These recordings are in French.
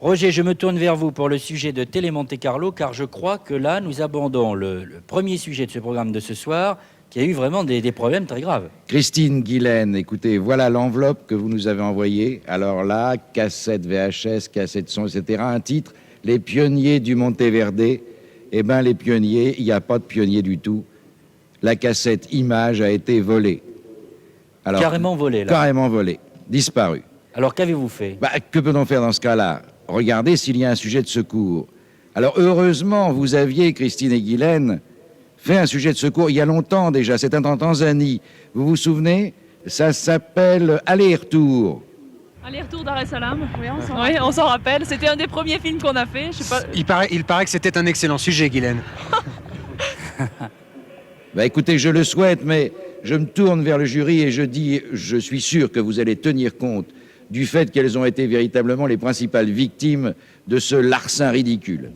Roger, je me tourne vers vous pour le sujet de Télé Monte Carlo, car je crois que là, nous abordons le premier sujet de ce programme de ce soir, qui a eu vraiment des problèmes très graves. Christine Guilaine, écoutez, voilà l'enveloppe que vous nous avez envoyée. Alors là, cassette VHS, cassette son, etc. Un titre, les pionniers du Monteverde. Eh bien, les pionniers, il n'y a pas de pionniers du tout. La cassette image a été volée. Alors, Carrément volée, là. Carrément volée, disparue. Alors, qu'avez-vous fait? Que peut-on faire dans ce cas-là? Regardez s'il y a un sujet de secours. Alors, heureusement, vous aviez, Christine et Guylaine, fait un sujet de secours il y a longtemps déjà. C'était en Tanzanie. Vous vous souvenez? Ça s'appelle Aller-retour. Aller-retour Dar es Salaam, oui, on s'en rappelle. C'était un des premiers films qu'on a fait. Je sais pas... Il paraît que c'était un excellent sujet, Guylaine. Écoutez, je le souhaite, mais je me tourne vers le jury et je dis, je suis sûr que vous allez tenir compte du fait qu'elles ont été véritablement les principales victimes de ce larcin ridicule.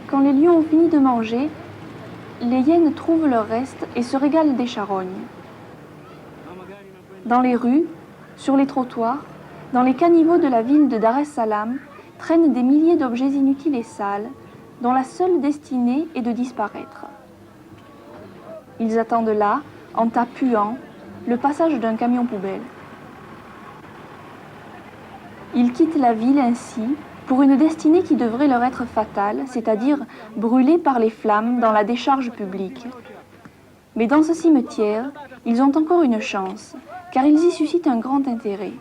Quand les lions ont fini de manger, les hyènes trouvent leur reste et se régalent des charognes. Dans les rues, sur les trottoirs, dans les caniveaux de la ville de Dar es Salaam, traînent des milliers d'objets inutiles et sales, dont la seule destinée est de disparaître. Ils attendent là, en tas puants, le passage d'un camion poubelle. Ils quittent la ville ainsi, pour une destinée qui devrait leur être fatale, c'est-à-dire brûlés par les flammes dans la décharge publique. Mais dans ce cimetière, ils ont encore une chance, car ils y suscitent un grand intérêt.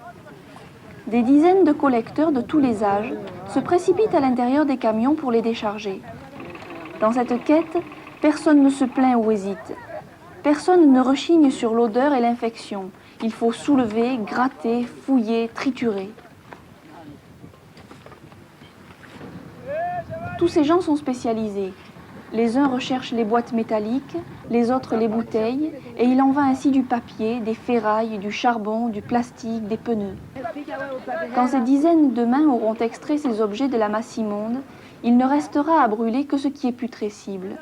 Des dizaines de collecteurs de tous les âges se précipitent à l'intérieur des camions pour les décharger. Dans cette quête, personne ne se plaint ou hésite. Personne ne rechigne sur l'odeur et l'infection. Il faut soulever, gratter, fouiller, triturer. Tous ces gens sont spécialisés. Les uns recherchent les boîtes métalliques, les autres les bouteilles, et il en va ainsi du papier, des ferrailles, du charbon, du plastique, des pneus. Quand ces dizaines de mains auront extrait ces objets de la masse immonde, il ne restera à brûler que ce qui est putrescible.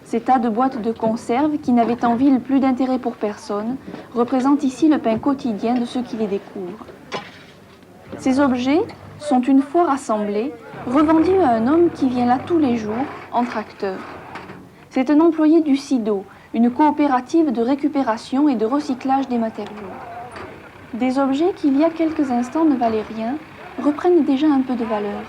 Ces tas de boîtes de conserve, qui n'avaient en ville plus d'intérêt pour personne, représentent ici le pain quotidien de ceux qui les découvrent. Ces objets sont une fois rassemblés, revendus à un homme qui vient là tous les jours, en tracteur. C'est un employé du SIDO, une coopérative de récupération et de recyclage des matériaux. Des objets qui, il y a quelques instants, ne valaient rien, reprennent déjà un peu de valeur.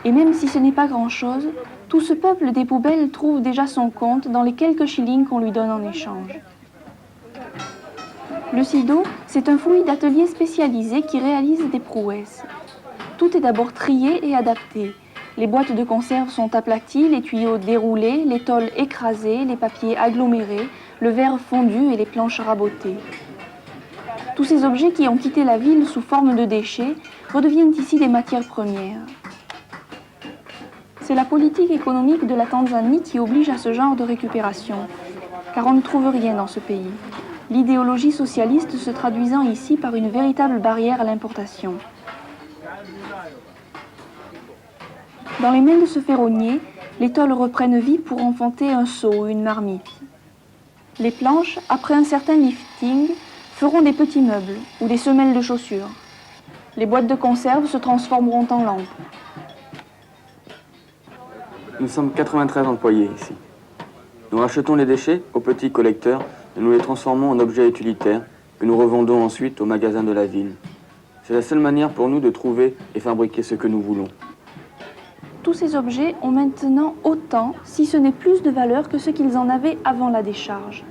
Et même si ce n'est pas grand-chose, tout ce peuple des poubelles trouve déjà son compte dans les quelques shillings qu'on lui donne en échange. Le SIDO, c'est un fouillis d'atelier spécialisé qui réalise des prouesses. Tout est d'abord trié et adapté. Les boîtes de conserve sont aplaties, les tuyaux déroulés, les tôles écrasées, les papiers agglomérés, le verre fondu et les planches rabotées. Tous ces objets qui ont quitté la ville sous forme de déchets redeviennent ici des matières premières. C'est la politique économique de la Tanzanie qui oblige à ce genre de récupération, car on ne trouve rien dans ce pays. L'idéologie socialiste se traduisant ici par une véritable barrière à l'importation. Dans les mains de ce ferronnier, les tôles reprennent vie pour enfanter un seau ou une marmite. Les planches, après un certain lifting, feront des petits meubles ou des semelles de chaussures. Les boîtes de conserve se transformeront en lampes. Nous sommes 93 employés ici. Nous rachetons les déchets aux petits collecteurs et nous les transformons en objets utilitaires que nous revendons ensuite aux magasins de la ville. C'est la seule manière pour nous de trouver et fabriquer ce que nous voulons. Tous ces objets ont maintenant autant, si ce n'est plus de valeur que ce qu'ils en avaient avant la décharge.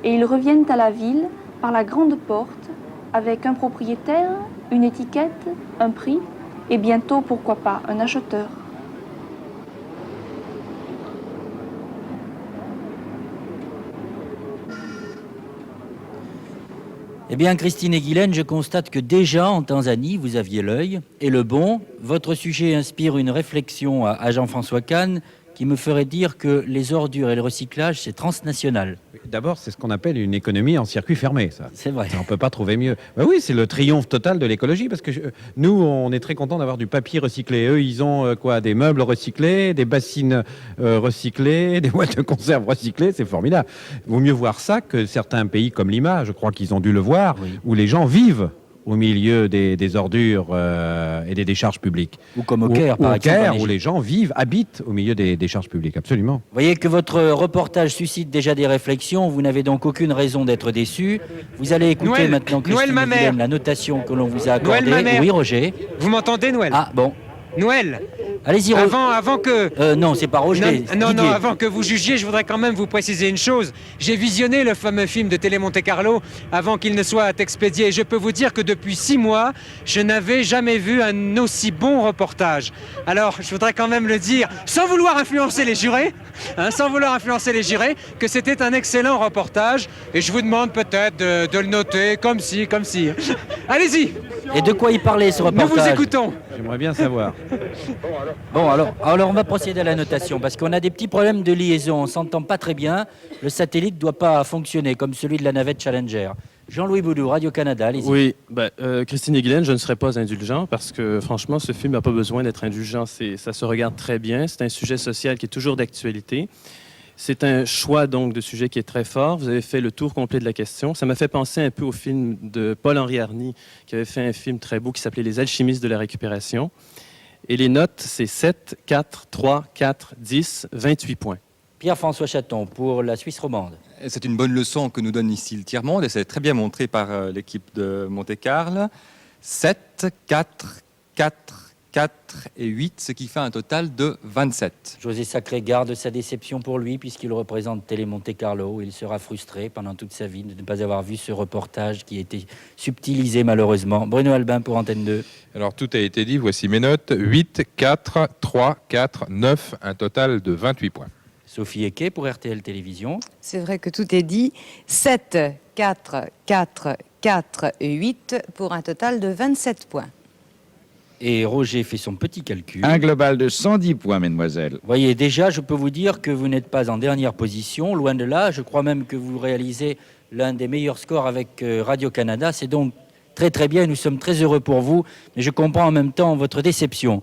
Et ils reviennent à la ville par la grande porte, avec un propriétaire, une étiquette, un prix, et bientôt, pourquoi pas, un acheteur. Eh bien, Christine et Guylaine, je constate que déjà en Tanzanie, vous aviez l'œil et le bon. Votre sujet inspire une réflexion à Jean-François Kahn, qui me ferait dire que les ordures et le recyclage, c'est transnational. D'abord, c'est ce qu'on appelle une économie en circuit fermé, ça. C'est vrai. On ne peut pas trouver mieux. Ben oui, c'est le triomphe total de l'écologie, parce que nous, on est très contents d'avoir du papier recyclé. Eux, ils ont des meubles recyclés, des bassines recyclées, des boîtes de conserve recyclées, c'est formidable. Il vaut mieux voir ça que certains pays comme Lima, je crois qu'ils ont dû le voir, où les gens vivent au milieu des ordures et des décharges publiques. Ou comme au Caire, par exemple. Au Caire, où les gens habitent au milieu des décharges publiques, absolument. Vous voyez que votre reportage suscite déjà des réflexions. Vous n'avez donc aucune raison d'être déçu. Vous allez écouter maintenant Christine Guilhem, la notation que l'on vous a accordée. Oui, Roger. Vous m'entendez, Noël? Ah, bon. Noël, Allez-y, avant que... non, c'est pas Roger. Non, Didier. avant que vous jugiez, je voudrais quand même vous préciser une chose. J'ai visionné le fameux film de Télé Monte Carlo avant qu'il ne soit expédié. Et je peux vous dire que depuis 6 mois, je n'avais jamais vu un aussi bon reportage. Alors, je voudrais quand même le dire, sans vouloir influencer les jurés, que c'était un excellent reportage. Et je vous demande peut-être de le noter comme si. Allez-y. Et de quoi il parlait, ce reportage? Nous vous écoutons. J'aimerais bien savoir. Bon, alors on va procéder à la notation, parce qu'on a des petits problèmes de liaison, on ne s'entend pas très bien. Le satellite ne doit pas fonctionner, comme celui de la navette Challenger. Jean-Louis Boudou, Radio-Canada, allez-y. Oui, Christine et Guylaine, je ne serais pas indulgent, parce que franchement, ce film n'a pas besoin d'être indulgent. Ça se regarde très bien, c'est un sujet social qui est toujours d'actualité. C'est un choix donc de sujet qui est très fort. Vous avez fait le tour complet de la question. Ça m'a fait penser un peu au film de Paul-Henri Arny, qui avait fait un film très beau qui s'appelait Les alchimistes de la récupération. Et les notes, c'est 7, 4, 3, 4, 10, 28 points. Pierre-François Chaton, pour la Suisse romande. C'est une bonne leçon que nous donne ici le tiers-monde, et c'est très bien montré par l'équipe de Monte-Carlo. 7, 4, 4, 4 et 8, ce qui fait un total de 27. José Sacré garde sa déception pour lui, puisqu'il représente Télé Monte Carlo. Il sera frustré pendant toute sa vie de ne pas avoir vu ce reportage qui a été subtilisé malheureusement. Bruno Albin pour Antenne 2. Alors tout a été dit, voici mes notes. 8, 4, 3, 4, 9, un total de 28 points. Sophie Eke pour RTL Télévision. C'est vrai que tout est dit. 7, 4, 4, 4 et 8 pour un total de 27 points. Et Roger fait son petit calcul. Un global de 110 points, mesdemoiselles. Voyez, déjà, je peux vous dire que vous n'êtes pas en dernière position, loin de là. Je crois même que vous réalisez l'un des meilleurs scores avec Radio-Canada. C'est donc très très bien, nous sommes très heureux pour vous, mais je comprends en même temps votre déception.